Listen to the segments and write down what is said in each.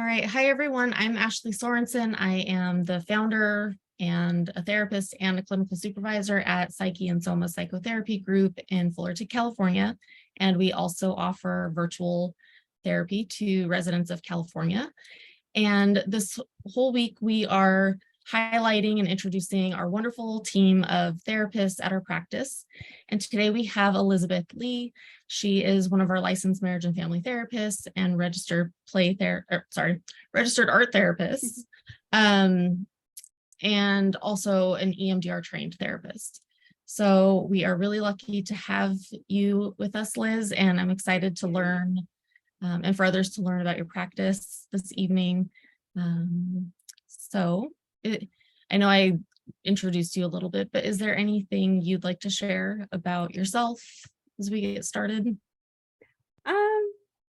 right. Hi, everyone. I'm Ashley Sorensen. I am the founder and a therapist and a clinical supervisor at Psyche Soma Psychotherapy Group in Fullerton, California. And we also offer virtual therapy to residents of California. And this whole week, we are highlighting and introducing our wonderful team of therapists at our practice. And today we have Elizabeth Lee. She is one of our licensed marriage and family therapists and registered art therapists, and also an EMDR trained therapist. So we are really lucky to have you with us, Liz, and I'm excited to learn and for others to learn about your practice this evening. I know I introduced you a little bit, but is there anything you'd like to share about yourself as we get started?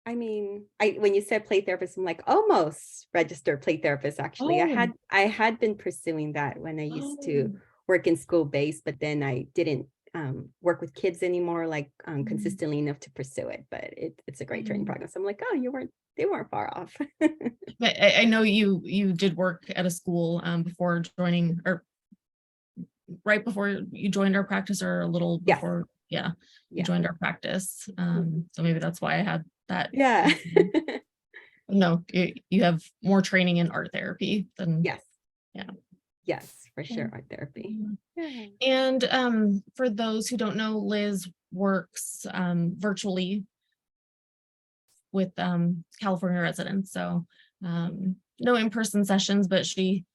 When you said play therapist, I'm like almost registered play therapist. Actually, I had been pursuing that when I used to work in school based, but then I didn't work with kids anymore, consistently enough to pursue it. But it's a great training program. So I'm like, oh, they weren't far off. But I know you did work at a school before joining, or right before you joined our practice, or a little before. Yeah. You joined our practice. So maybe that's why I had that. Yeah. No, you have more training in art therapy than. Yes. Yeah. Yes, for sure. Art therapy. Yeah. And for those who don't know, Liz works virtually with California residents. So no in-person sessions, but she,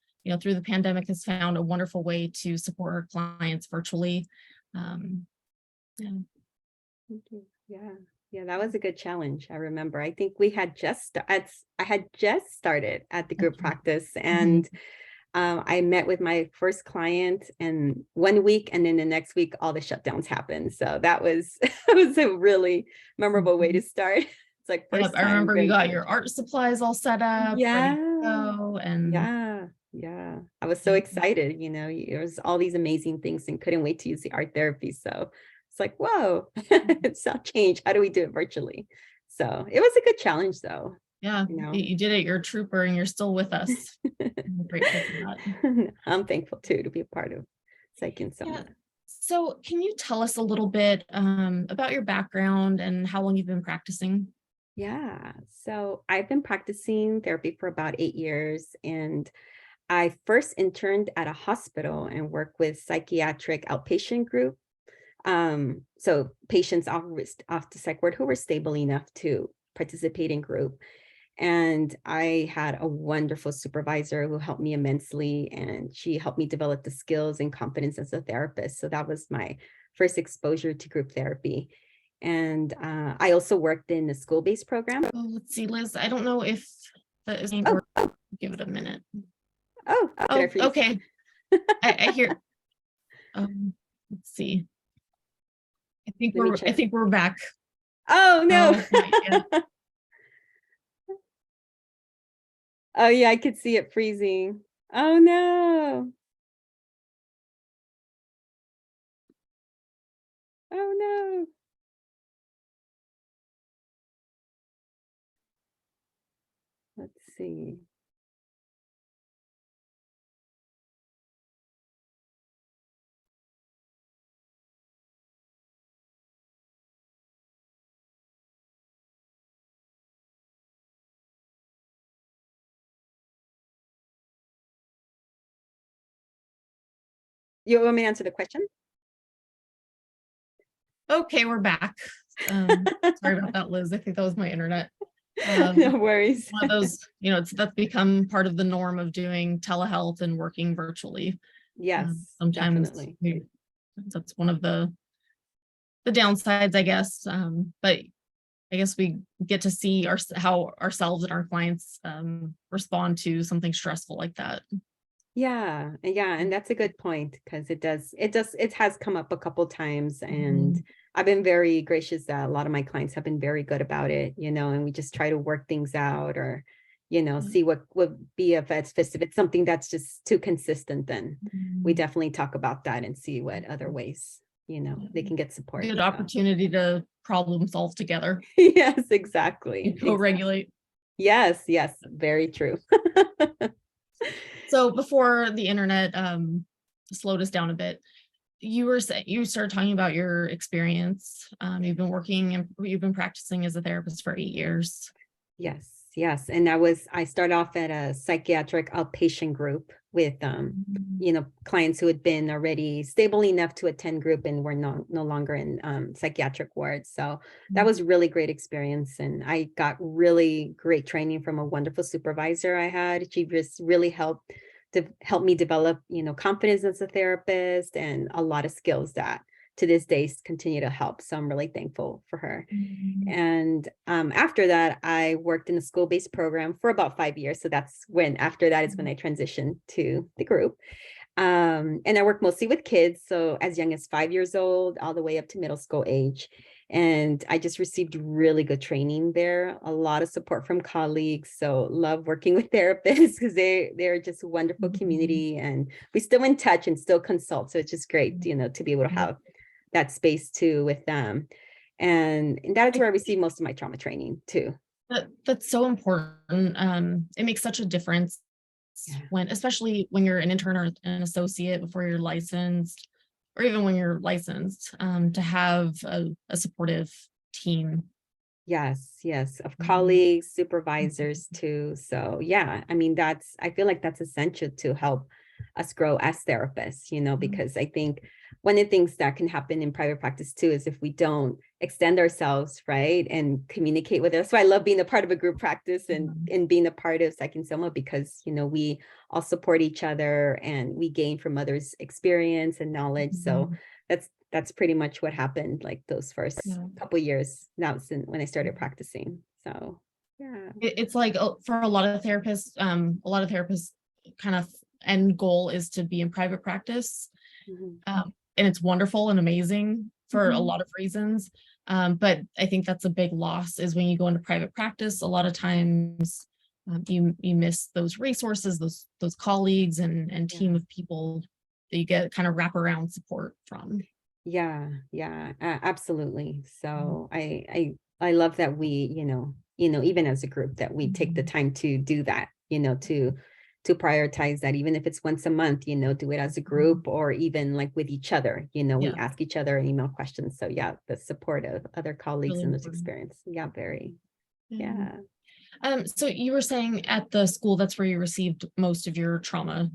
through the pandemic has found a wonderful way to support her clients virtually. Yeah, that was a good challenge. I remember. I think I had just started at the group practice, and I met with my first client in 1 week, and then the next week all the shutdowns happened. So that was a really memorable way to start. It's like first time. I remember you got your art supplies all set up. Yeah. Ready to go, and yeah. I was so excited. There was all these amazing things and couldn't wait to use the art therapy. So it's like, whoa, it's all changed. How do we do it virtually? So it was a good challenge, though. Yeah, you did it. You're a trooper, and you're still with us. I'm grateful for that. I'm thankful too to be a part of Psyche Soma. Yeah. So can you tell us a little bit about your background and how long you've been practicing? Yeah, so I've been practicing therapy for about 8 years, and I first interned at a hospital and worked with psychiatric outpatient group. So patients off the psych ward who were stable enough to participate in group. And I had a wonderful supervisor who helped me immensely, and she helped me develop the skills and confidence as a therapist. So that was my first exposure to group therapy. And I also worked in a school-based program. Oh, let's see, Liz. I don't know if that is. Give it a minute. Okay. I hear. Let's see. I think we're back. Oh no. Oh yeah, I could see it freezing. Oh no. Oh no. Let's see. You want me to answer the question? Okay, we're back. Sorry about that, Liz. I think that was my internet. No worries. One of those, that's become part of the norm of doing telehealth and working virtually. Yes, sometimes definitely. That's one of the downsides, I guess. But I guess we get to see how ourselves and our clients respond to something stressful like that. Yeah, and that's a good point, because it has come up a couple times, and I've been very gracious that a lot of my clients have been very good about it, and we just try to work things out, or see what would be if it's something that's just too consistent, then we definitely talk about that and see what other ways they can get support. Good opportunity to problem solve together. Yes, exactly. Co-regulate. Yes, yes, very true. So before the internet slowed us down a bit, you started talking about your experience. You've been practicing as a therapist for 8 years. Yes, yes. And I started off at a psychiatric outpatient group with, clients who had been already stable enough to attend group and were no longer in psychiatric wards. So that was really great experience. And I got really great training from a wonderful supervisor I had. She just really help me develop, confidence as a therapist and a lot of skills that to this day continue to help. So I'm really thankful for her. Mhm. And after that, I worked in a school-based program for about 5 years. So after that is when I transitioned to the group. And I work mostly with kids, so as young as 5 years old, all the way up to middle school age. And I just received really good training there, a lot of support from colleagues. So love working with therapists because they're just a wonderful community, and we still in touch and still consult. So it's just great, to be able to have that space too with them. And that is where I received most of my trauma training too. That's so important. It makes such a difference Yeah. especially when you're an intern or an associate before you're licensed, or even when you're licensed, to have a supportive team. Yes, yes, of Mhm. colleagues, supervisors too. So yeah, I mean, I feel like that's essential to help us grow as therapists, because I think one of the things that can happen in private practice too is if we don't extend ourselves, right, and communicate with us. So I love being a part of a group practice and being a part of Psyche Soma because, we all support each other and we gain from others' experience and knowledge. So Mhm. that's pretty much what happened like those first Yeah. couple years now since when I started practicing. So yeah. It's like, for a lot of therapists kind of end goal is to be in private practice. Mhm. And it's wonderful and amazing for a Mhm. lot of reasons. But I think that's a big loss is when you go into private practice, a lot of times you miss those resources, those colleagues and Yeah. team of people that you get kind of wraparound support from. Yeah, yeah, absolutely. Mhm. So I love that we, even as a group that we take the Mhm. time to do that, to prioritize that, even if it's once a month, do it as a Mhm. group or even like with each other, we Yeah, ask each other email questions. So yeah, the support of other colleagues really in this important. experience. Yeah, very. Yeah. Yeah. So you were saying at the school that's where you received most of your trauma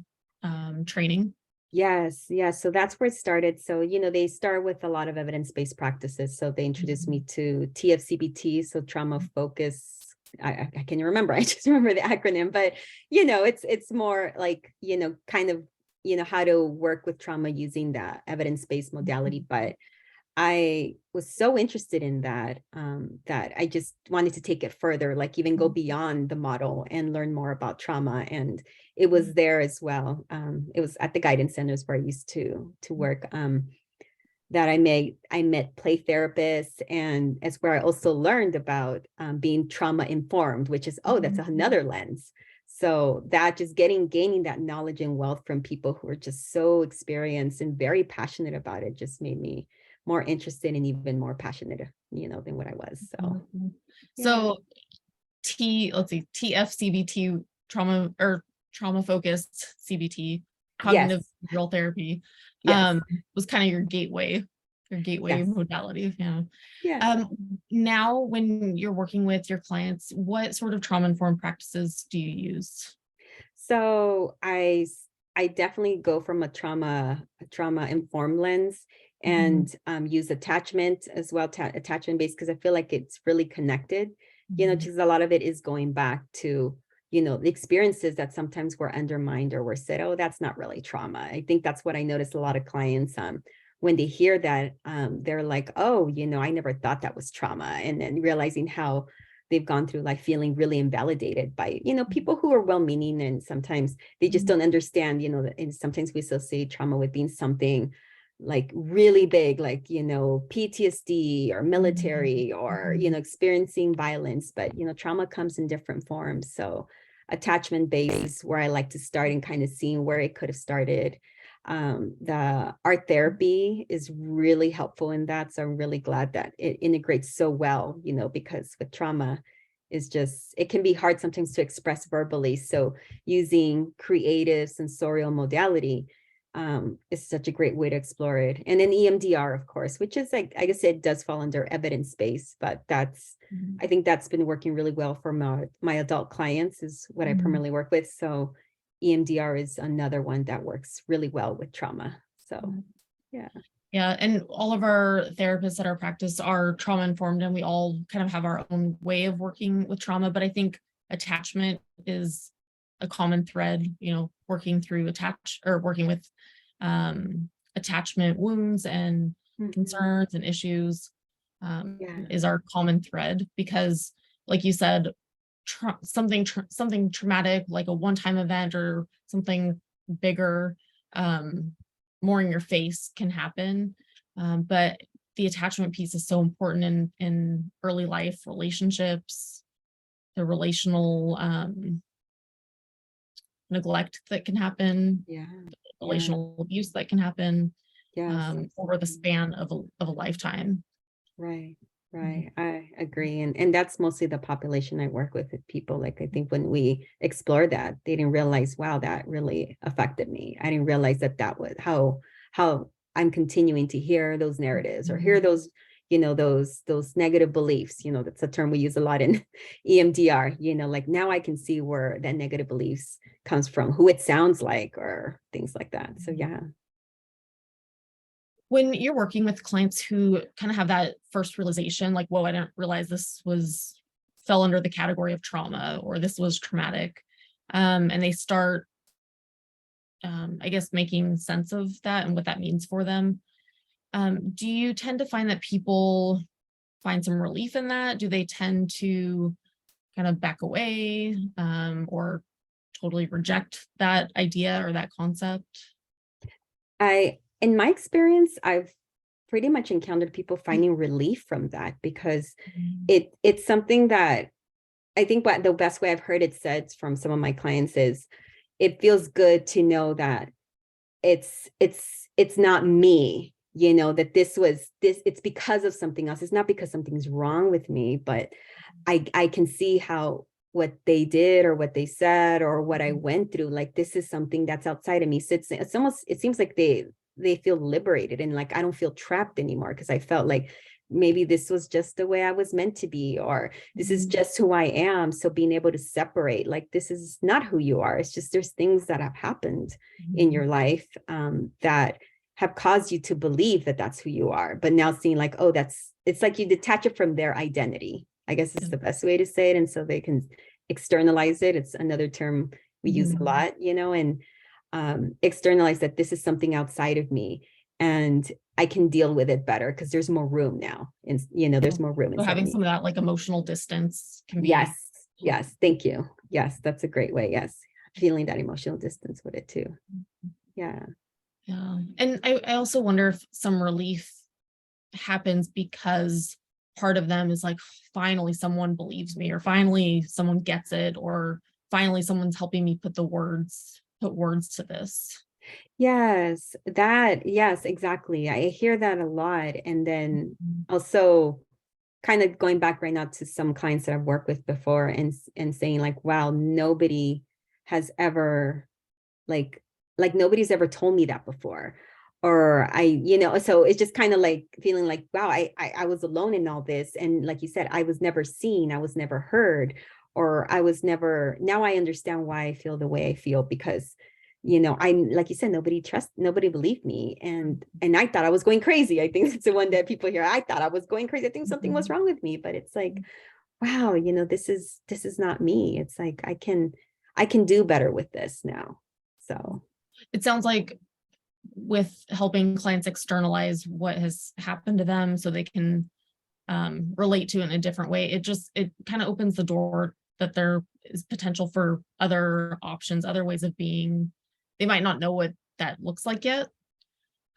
training. Yes, yes. So that's where it started. So, they start with a lot of evidence-based practices. So they introduced me to TFCBT, so trauma focus. I can't remember. I just remember the acronym, but it's more like, kind of, how to work with trauma using that evidence-based modality. But I was so interested in that, that I just wanted to take it further, like even go beyond the model and learn more about trauma. And it was there as well. It was at the guidance centers where I used to work. That I met play therapists, and it's where I also learned about being trauma informed, which is, oh, that's another lens. So that just gaining that knowledge and wealth from people who are just so experienced and very passionate about it just made me more interested and even more passionate, than what I was. So Wonderful. yeah. So let's see, TFCBT, trauma focused CBT, cognitive Yes. behavioral therapy, Yes. was kind of your gateway Yes. modality. Yeah. Yeah. Now when you're working with your clients, what sort of trauma informed practices do you use? So I definitely go from a trauma informed lens Mhm. and use attachment as well, attachment based, because I feel like it's really connected, Mhm. because a lot of it is going back to, the experiences that sometimes were undermined or were said, oh, that's not really trauma. I think that's what I noticed a lot of clients, when they hear that, they're like, oh, I never thought that was trauma. And then realizing how they've gone through like feeling really invalidated by, people who are well-meaning, and sometimes they just Mhm. don't understand, and sometimes we associate trauma with being something like really big, like, PTSD or Mhm. military or, Mhm. experiencing violence, but, trauma comes in different forms. So attachment based where I like to start and kind of seeing where it could have started. The art therapy is really helpful in that. So I'm really glad that it integrates so well, because with trauma, is just, it can be hard sometimes to express verbally. So using creative sensorial modality is such a great way to explore it. And then EMDR, of course, which is like, I guess it does fall under evidence-based, but that's, I think that's been working really well for my adult clients is what I primarily work with. So EMDR is another one that works really well with trauma. So, yeah. Yeah, and all of our therapists at our practice are trauma informed, and we all kind of have our own way of working with trauma. But I think attachment is a common thread, working through working with attachment wounds and concerns and issues is our common thread, because like you said, something traumatic, like a one-time event or something bigger, more in your face can happen. But the attachment piece is so important in early life relationships, the relational neglect that can happen, relational abuse that can happen over the span of a lifetime. Right. I agree. And that's mostly the population I work with people. Like, I think when we explore that, they didn't realize, wow, that really affected me. I didn't realize that was how I'm continuing to hear those narratives or hear those, those negative beliefs, that's a term we use a lot in EMDR, like now I can see where that negative beliefs comes from, who it sounds like, or things like that. So, yeah. When you're working with clients who kind of have that first realization, like, whoa, I didn't realize this fell under the category of trauma, or this was traumatic, and they start, I guess, making sense of that and what that means for them. Do you tend to find that people find some relief in that? Do they tend to kind of back away, or totally reject that idea or that concept? In my experience, I've pretty much encountered people finding relief from that, because it's something that I think the best way I've heard it said from some of my clients is, it feels good to know that it's not me, that it's because of something else. It's not because something's wrong with me, but I can see how what they did or what they said or what I went through, like, this is something that's outside of me. So it seems like they feel liberated, and like, I don't feel trapped anymore, because I felt like maybe this was just the way I was meant to be, or this is just who I am. So being able to separate, like, this is not who you are. It's just, there's things that have happened in your life that have caused you to believe that that's who you are. But now seeing like, oh, it's like you detach it from their identity, I guess is the best way to say it. And so they can externalize it. It's another term we use a lot, and externalize that this is something outside of me, and I can deal with it better because there's more room now. And, there's more room. So having some of that like emotional distance can be. Yes. Thank you. Yes. That's a great way. Yes. Feeling that emotional distance with it too. Yeah. Yeah. And I also wonder if some relief happens because part of them is like, finally someone believes me, or finally someone gets it, or finally someone's helping me put words to this. Yes, exactly. I hear that a lot. And then also kind of going back right now to some clients that I've worked with before, and saying like, wow, nobody has ever nobody's ever told me that before. Or so it's just kind of like feeling like, wow, I was alone in all this. And like you said, I was never seen, I was never heard, or now I understand why I feel the way I feel, because I'm, like you said, nobody believed me. And I thought I was going crazy. I think it's the one that people hear. I thought I was going crazy. I think something was wrong with me, but it's like, wow, this is not me. It's like, I can do better with this now. So it sounds like with helping clients externalize what has happened to them so they can relate to it in a different way, it kind of opens the door that there is potential for other options, other ways of being. They might not know what that looks like yet,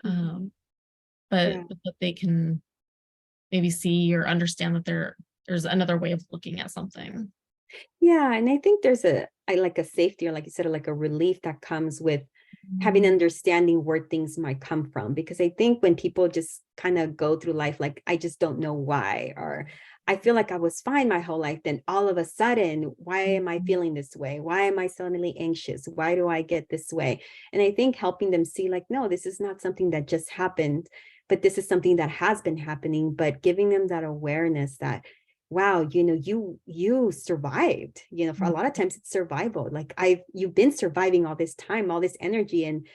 but that they can maybe see or understand that there's another way of looking at something. Yeah, and I think there's a safety, or like you said, like a relief that comes with having understanding where things might come from. Because I think when people just kind of go through life like, I just don't know why, or I feel like I was fine my whole life. Then all of a sudden, why am I feeling this way? Why am I suddenly anxious? Why do I get this way? And I think helping them see like, no, this is not something that just happened, but this is something that has been happening, but giving them that awareness that, wow, you survived, for a lot of times it's survival. Like you've been surviving all this time, all this energy, and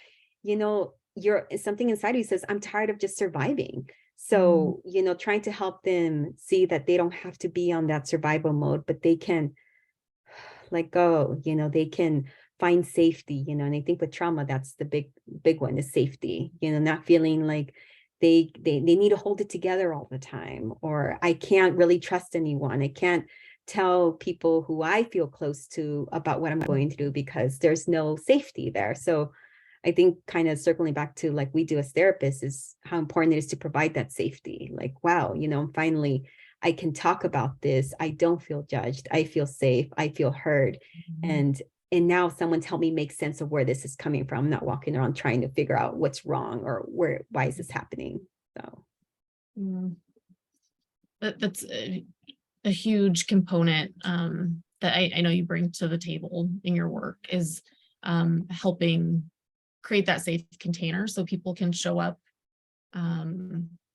you're something inside you says, I'm tired of just surviving. So, trying to help them see that they don't have to be on that survival mode, but they can let go, they can find safety, and I think with trauma, that's the big one is safety, not feeling like they need to hold it together all the time, or I can't really trust anyone. I can't tell people who I feel close to about what I'm going through because there's no safety there. So I think kind of circling back to like we do as therapists is how important it is to provide that safety. Like, wow, finally I can talk about this. I don't feel judged. I feel safe. I feel heard. And now someone's helped me make sense of where this is coming from. I'm not walking around trying to figure out what's wrong or why is this happening? So that's a huge component that I know you bring to the table in your work is helping create that safe container so people can show up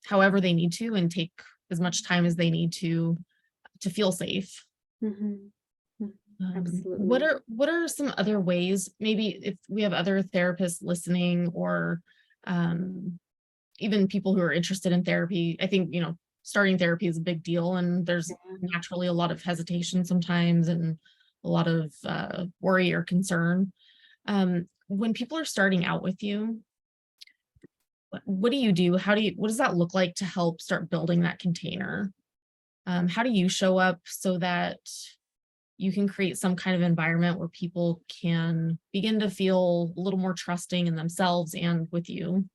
however they need to and take as much time as they need to feel safe. Absolutely. What are some other ways, maybe if we have other therapists listening or even people who are interested in therapy? I think, starting therapy is a big deal, and there's naturally a lot of hesitation sometimes and a lot of worry or concern. When people are starting out with you, what do you do? What does that look like to help start building that container? How do you show up so that you can create some kind of environment where people can begin to feel a little more trusting in themselves and with you?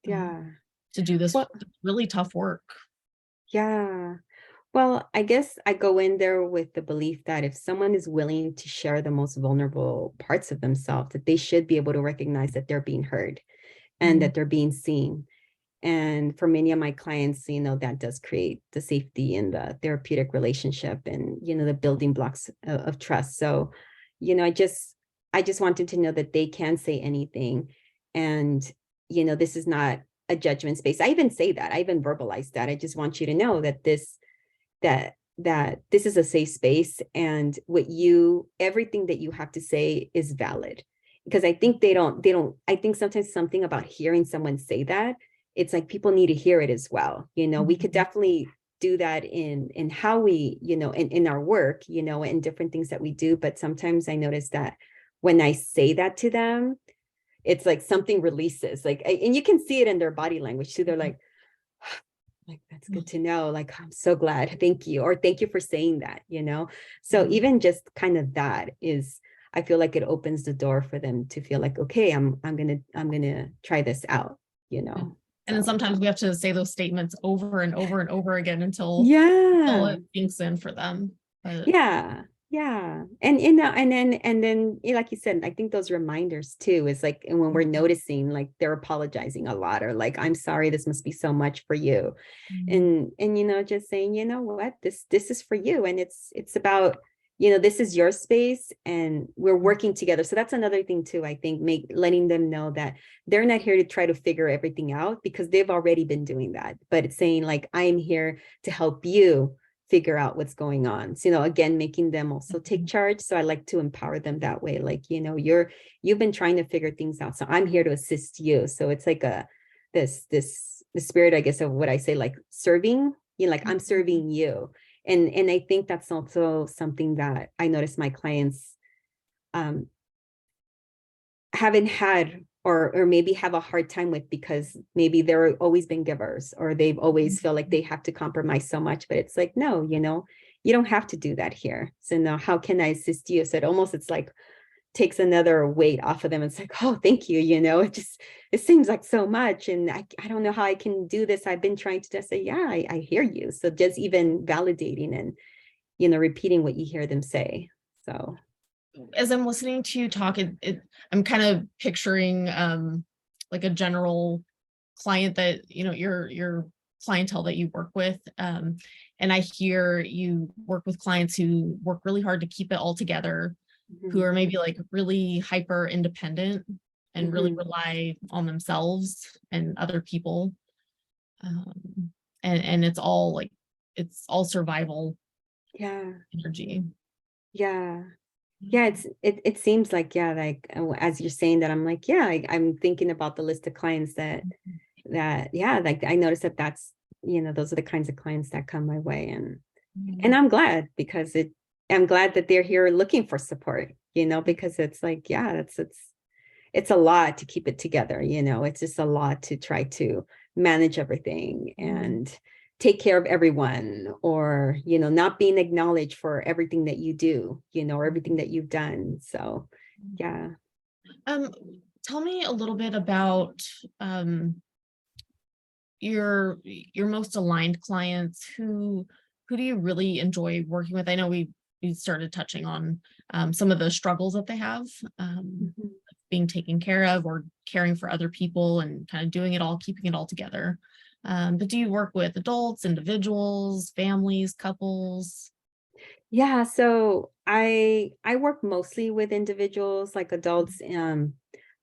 To do this really tough work. Yeah. Well, I guess I go in there with the belief that if someone is willing to share the most vulnerable parts of themselves, that they should be able to recognize that they're being heard and that they're being seen. And for many of my clients, that does create the safety in the therapeutic relationship and, the building blocks of trust. So, I just wanted to know that they can say anything. And, this is not a judgment space. I even say that. I even verbalize that. I just want you to know that this is a safe space, and everything that you have to say is valid. Because I think I think sometimes something about hearing someone say that, it's like people need to hear it as well. We could definitely do that in how we, in our work, and different things that we do. But sometimes I notice that when I say that to them, it's like something releases, and you can see it in their body language too. They're like, that's good to know. Like, I'm so glad. Thank you. Or thank you for saying that, So even just kind of that is, I feel like it opens the door for them to feel like, okay, I'm going to try this out, And then sometimes we have to say those statements over and over and over again until it sinks in for them. But Yeah. And then like you said, I think those reminders too is like, and when we're noticing like they're apologizing a lot, or like, I'm sorry, this must be so much for you. And just saying, what, this is for you. And it's about, this is your space and we're working together. So that's another thing too, I think, letting them know that they're not here to try to figure everything out because they've already been doing that. But it's saying like, I am here to help you figure out what's going on. So, again, making them also take charge. So I like to empower them that way. Like, you've been trying to figure things out. So I'm here to assist you. So it's like the spirit, I guess, of what I say, like serving, like I'm serving you. And I think that's also something that I notice my clients haven't had or maybe have a hard time with, because maybe they're always been givers, or they've always feel like they have to compromise so much. But it's like, no, you don't have to do that here. So now how can I assist you? So it's like takes another weight off of them. It's like, oh, thank you. It seems like so much. And I don't know how I can do this. I've been trying to just say, yeah, I hear you. So just even validating and, repeating what you hear them say. So as I'm listening to you talk, I'm kind of picturing like a general client that, you're clientele that you work with. And I hear you work with clients who work really hard to keep it all together, who Mhm. are maybe like really hyper independent and really Mhm. rely on themselves and other people. And it's all like, it's all survival Yeah. energy. Yeah. Yeah, it seems like, yeah, like as you're saying that, I'm like, yeah, I'm thinking about the list of clients that yeah, like I noticed that that's, those are the kinds of clients that come my way. And I'm glad because I'm glad that they're here looking for support, because it's like, yeah, it's a lot to keep it together, it's just a lot to try to manage everything and take care of everyone, or not being acknowledged for everything that you do, or everything that you've done. So yeah. Um, Tell me a little bit about your most aligned clients. Who do you really enjoy working with? I know we started touching on some of the struggles that they have, Mhm. being taken care of or caring for other people and kind of doing it all, keeping it all together. But do you work with adults, individuals, families, couples? Yeah, so I work mostly with individuals, like adults,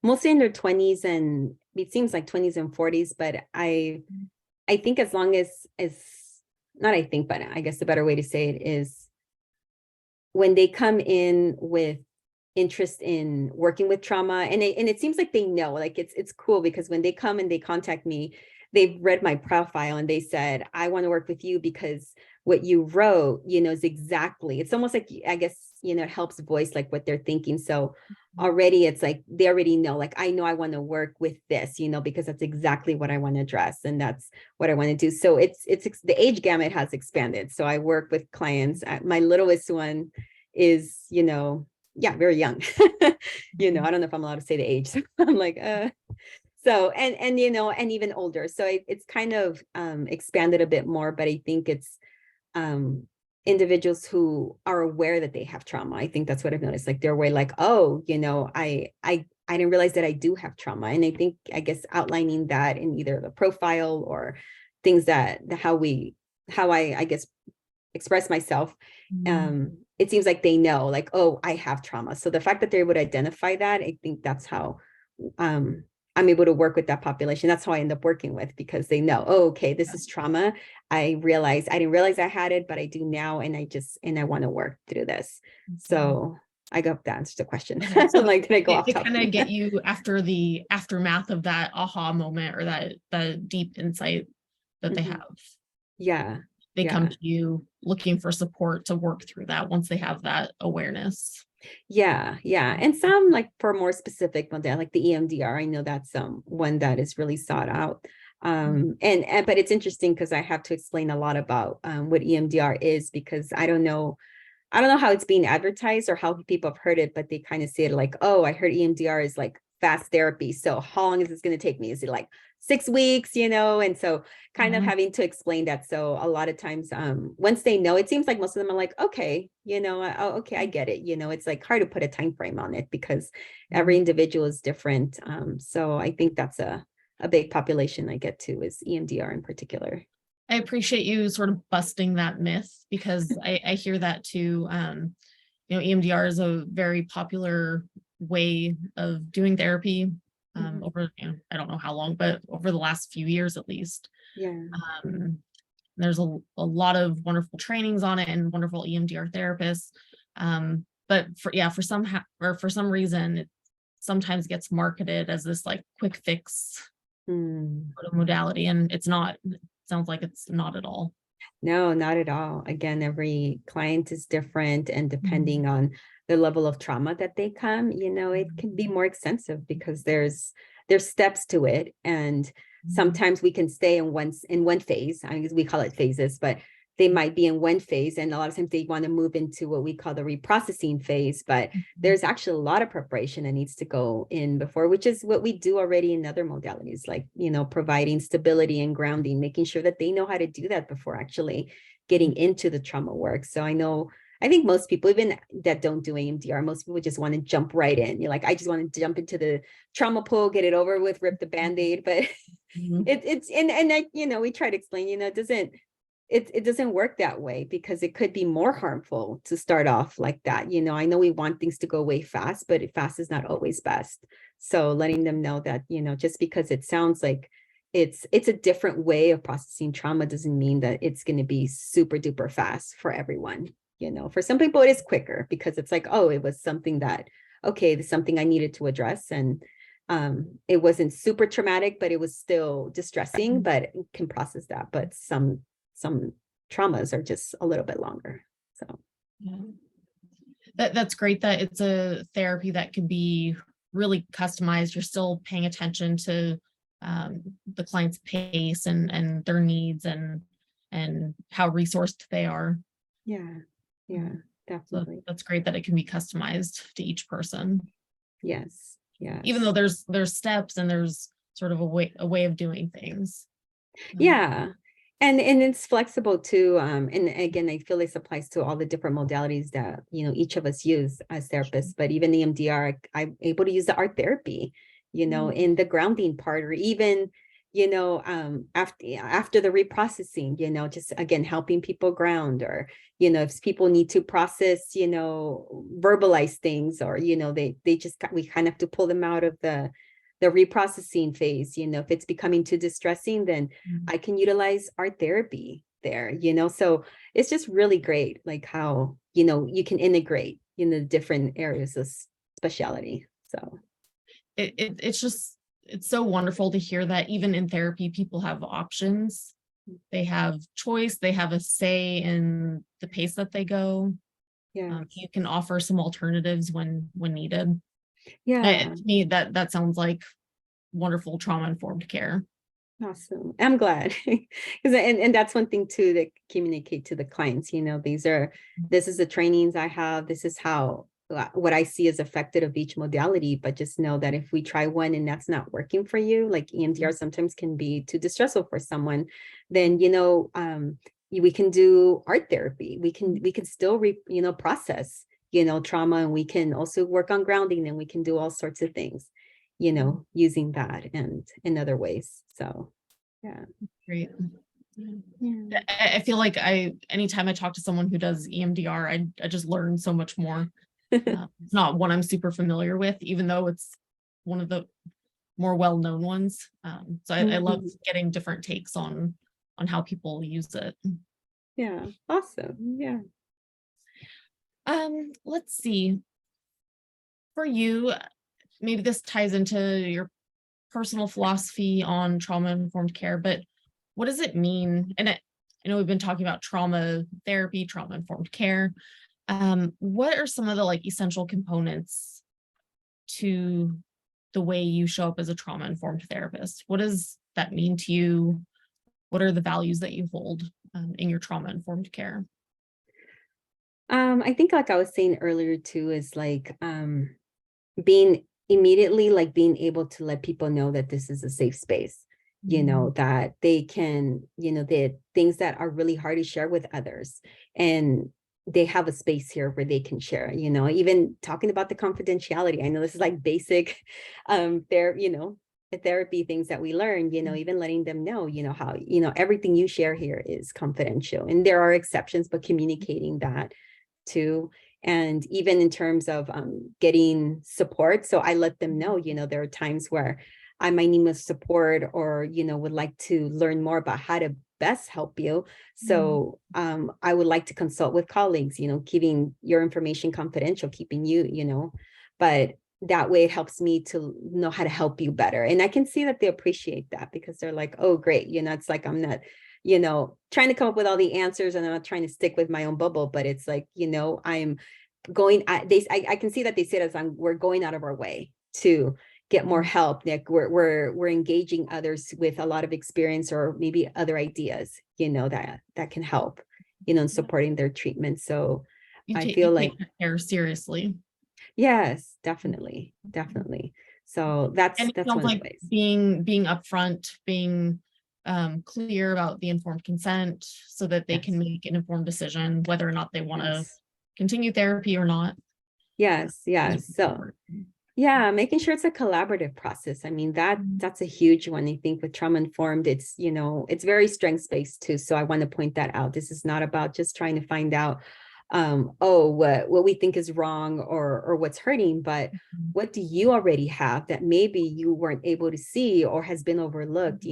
mostly in their 20s, and it seems like 20s and 40s, but I think as long as not I think, but I guess the better way to say it is when they come in with interest in working with trauma, and it seems like they know, like it's cool because when they come and they contact me, they've read my profile and they said, I want to work with you because what you wrote, is exactly, it's almost like, I guess, it helps voice like what they're thinking. So already it's like they already know, like, I know I want to work with this, because that's exactly what I want to address and that's what I want to do. So it's the age gamut has expanded. So I work with clients. My littlest one is, yeah, very young. I don't know if I'm allowed to say the age. So I'm like, so, and and even older. So it's kind of expanded a bit more, but I think it's um individuals who are aware that they have trauma. I think that's what I've noticed. Like they're aware, like, oh, I didn't realize that I do have trauma. And I think, I guess, outlining that in either the profile or things that how I guess express myself, it seems like they know, like, oh, I have trauma. So the fact that they're able to identify that, I think that's how um I'm able to work with that population. That's how I end up working with, because they know, oh, okay, this is trauma. I didn't realize I had it, but I do now. And I want to work through this. So I hope that answers the question. Okay, so Like, did I go off to topic? kind of get you after the aftermath of that aha moment or that the deep insight that they Mhm. have, Yeah. they come Yeah. to you looking for support to work through that once they have that awareness. Yeah, yeah. And some, like, for more specific model, like the EMDR, I know that's one that is really sought out. And but it's interesting because I have to explain a lot about what EMDR is, because I don't know how it's being advertised or how people have heard it, but they kind of say it like, oh, I heard EMDR is like fast therapy. So how long is this going to take me? Is it like 6 weeks, And so kind of Yeah. having to explain that. So a lot of times, once they know, it seems like most of them are like, okay, oh, okay, I get it. It's like hard to put a time frame on it because every individual is different. So I think that's a big population I get to is EMDR in particular. I appreciate you sort of busting that myth because I hear that too. EMDR is a very popular way of doing therapy Mhm. over, I don't know how long, but over the last few years at least. Yeah. Um, there's a lot of wonderful trainings on it and wonderful EMDR therapists. But for for some reason, it sometimes gets marketed as this like quick fix Hmm. sort of modality, and it's not. It sounds like it's not at all. No, not at all. Again, every client is different, and Mhm. depending on the level of trauma that they come, it can be more extensive because there's steps to it. And sometimes we can stay in one phase. I guess we call it phases, but they might be in one phase, and a lot of times they want to move into what we call the reprocessing phase. But there's actually a lot of preparation that needs to go in before, which is what we do already in other modalities, like, providing stability and grounding, making sure that they know how to do that before actually getting into the trauma work. So I think most people, even that don't do EMDR, most people just want to jump right in. You're like, I just want to jump into the trauma pool, get it over with, rip the Band-Aid. But Mhm. It's and like, we try to explain, it doesn't work that way, because it could be more harmful to start off like that. I know we want things to go away fast, but fast is not always best. So letting them know that, just because it sounds like it's a different way of processing trauma doesn't mean that it's going to be super duper fast for everyone. For some people it is quicker, because it's like, oh, it was something that, okay, there's something I needed to address, and it wasn't super traumatic, but it was still distressing, but can process that. But some traumas are just a little bit longer. So Yeah. That's great that it's a therapy that can be really customized. You're still paying attention to the client's pace and their needs and how resourced they are. yeah, So definitely. that's great that it can be customized to each person, Yes, even though yes. there's steps and there's sort of a way of doing things. Yeah. And it's flexible too. And again, I feel this applies to all the different modalities that, each of us use as therapists, but even the EMDR, I'm able to use the art therapy, in the grounding part, or even, after the reprocessing, just again, helping people ground, or, if people need to process, verbalize things, or, we kind of have to pull them out of the reprocessing phase. If it's becoming too distressing, then I can utilize art therapy there. So it's just really great, like how, you can integrate in the different areas of specialty. So It's so wonderful to hear that even in therapy, people have options. They have choice, they have a say in the pace that they go. yeah, You can offer some alternatives when needed. yeah. To me, that sounds like wonderful trauma-informed care. Awesome. I'm glad. Because and that's one thing too, that communicate to the clients, this is the trainings I have, this is how what I see is affected of each modality. But just know that if we try one and that's not working for you, like EMDR sometimes can be too distressful for someone, then we can do art therapy. We can still process, trauma, and we can also work on grounding, and we can do all sorts of things, using that and in other ways. So, yeah. Great. Yeah. I feel like anytime I talk to someone who does EMDR, I just learn so much more. It's not one I'm super familiar with, even though it's one of the more well-known ones. So I love Mhm. getting different takes on how people use it. Yeah. Awesome. Yeah. Let's see. For you, maybe this ties into your personal philosophy on trauma-informed care, but what does it mean? And I know we've been talking about trauma therapy, trauma-informed care. What are some of the essential components to the way you show up as a trauma-informed therapist? What does that mean to you? What are the values that you hold in your trauma-informed care? I think, like I was saying earlier too, is like being immediately, like being able to let people know that this is a safe space, that they can, the things that are really hard to share with others, and they have a space here where they can share, even talking about the confidentiality. I know this is like basic the therapy things that we learn, even letting them know, how, everything you share here is confidential, and there are exceptions, but communicating that too. And even in terms of getting support, so I let them know, there are times where I might need more support, or would like to learn more about how to best help you. So I would like to consult with colleagues, keeping your information confidential, keeping you, but that way it helps me to know how to help you better. And I can see that they appreciate that, because they're like, oh great, it's like I'm not trying to come up with all the answers, and I'm not trying to stick with my own bubble, but it's like, I'm going, I can see that they see it as we're going out of our way to get more help. Like we're engaging others with a lot of experience, or maybe other ideas, that can help, in supporting their treatment. So I feel You like, take that care seriously. yes, definitely, definitely. So that's And it that's sounds one of the like ways. being upfront, being clear about the informed consent so that they can Yes, make an informed decision whether or not they want to yes, continue therapy or not. yes, Is yes. really So important. Yeah, making sure it's a collaborative process. I mean, that's a huge one. I think with trauma informed, it's, it's very strengths based too. So I want to point that out. This is not about just trying to find out what we think is wrong or what's hurting, but what do you already have that maybe you weren't able to see or has been overlooked,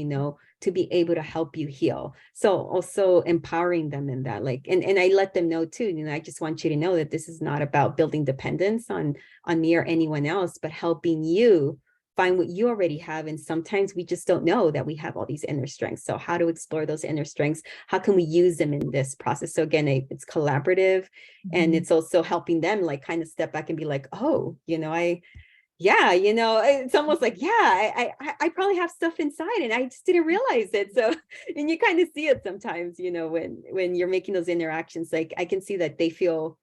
to be able to help you heal. So also empowering them in that, like, and I let them know too, I just want you to know that this is not about building dependence on me or anyone else, but helping you find what you already have. And sometimes we just don't know that we have all these inner strengths. So how to explore those inner strengths? How can we use them in this process? So again, it's collaborative, and it's also helping them like kind of step back and be like, oh, it's almost like, I probably have stuff inside and I just didn't realize it. So, and you kind of see it sometimes, when you're making those interactions, like I can see that they feel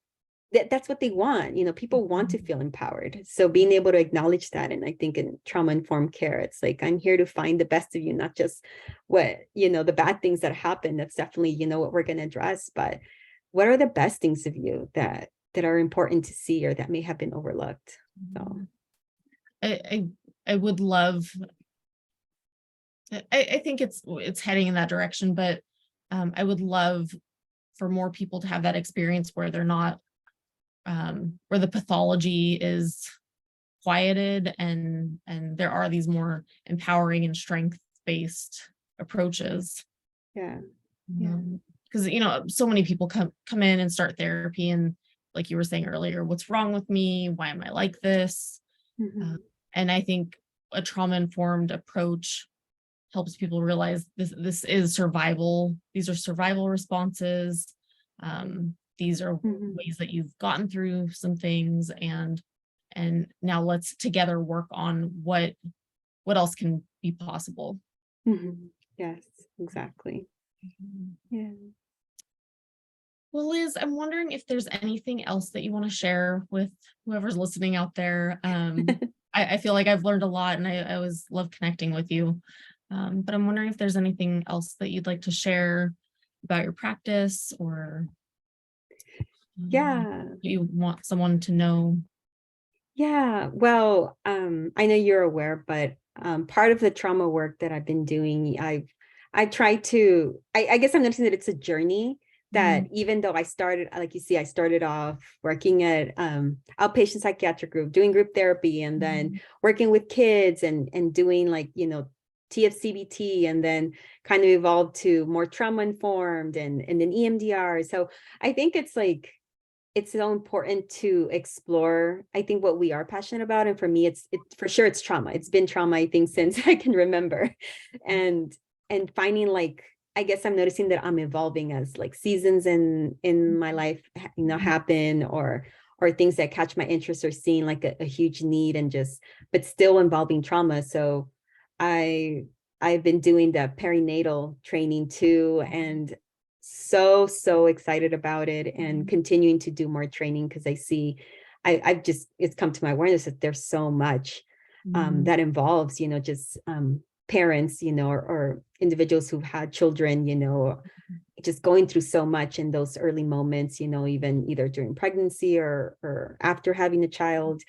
that's what they want. People want to feel empowered. So being able to acknowledge that. And I think in trauma informed care, it's like, I'm here to find the best of you, not just what, the bad things that happen. That's definitely, what we're going to address, but what are the best things of you that are important to see or that may have been overlooked. So I would love, I think it's heading in that direction, but I would love for more people to have that experience where they're not, where the pathology is quieted and there are these more empowering and strength-based approaches. yeah. Because so many people come in and start therapy, and like you were saying earlier, what's wrong with me? Why am I like this? And I think a trauma-informed approach helps people realize this is survival. These are survival responses. These are ways that you've gotten through some things, and now let's together work on what else can be possible. Yes, exactly. Yeah. Well, Liz, I'm wondering if there's anything else that you want to share with whoever's listening out there. I feel like I've learned a lot, and I always love connecting with you. But I'm wondering if there's anything else that you'd like to share about your practice, or you want someone to know. Yeah, well, I know you're aware, but part of the trauma work that I've been doing, I try to, I guess I'm noticing that it's a journey that even though I started, like you see, I started off working at outpatient psychiatric group, doing group therapy, and then working with kids and doing like, TFCBT, and then kind of evolved to more trauma informed and then EMDR. So I think it's like, it's so important to explore, I think, what we are passionate about. And for me, it's for sure, it's trauma. It's been trauma, I think, since I can remember. And finding, like, I guess I'm noticing that I'm evolving as like seasons in my life, happen, or things that catch my interest, or seeing like a huge need, and but still involving trauma. So I've been doing the perinatal training too, and so excited about it, and continuing to do more training, because I see it's come to my awareness that there's so much that involves, just parents, or individuals who've had children, just going through so much in those early moments, even either during pregnancy or after having a child,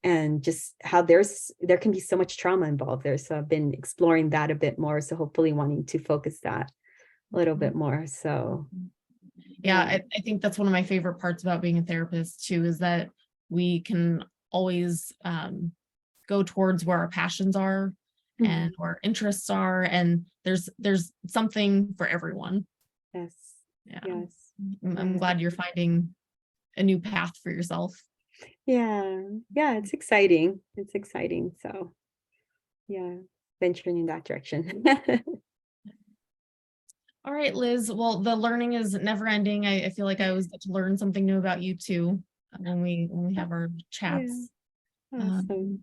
and just how there can be so much trauma involved there. So I've been exploring that a bit more. So hopefully wanting to focus that a little bit more. So I think that's one of my favorite parts about being a therapist too, is that we can always go towards where our passions are and where our interests are, and there's something for everyone. Yes. I'm glad you're finding a new path for yourself. It's exciting. So venturing in that direction. All right, Liz. Well, the learning is never ending. I feel like I always get to learn something new about you too when we have our chats. Awesome.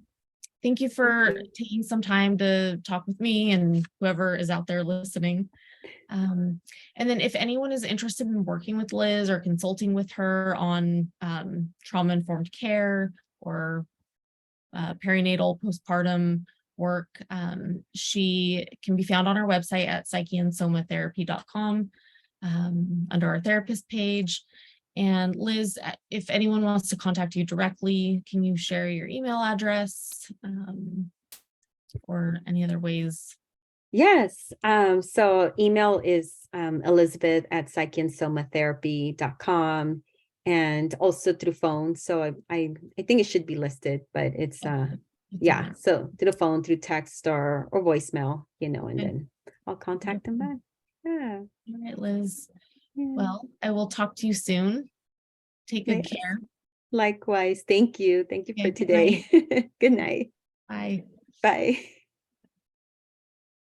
Thank you for taking some time to talk with me and whoever is out there listening. And then if anyone is interested in working with Liz or consulting with her on trauma-informed care or perinatal postpartum work, she can be found on our website at psycheandsomatherapy.com under our therapist page. And Liz, if anyone wants to contact you directly, can you share your email address or any other ways? Yes. So email is Elizabeth at psycheandsomatherapy.com, and also through phone. So I think it should be listed, but it's Okay, it's in yeah. there. So through the phone, through text or voicemail, and Okay. then I'll contact them back. Yeah. All right, Liz. Yeah. Well, I will talk to you soon. Take good Yes. care. Likewise. Thank you. Thank you for Okay, good night. today. Good night. Bye. Bye.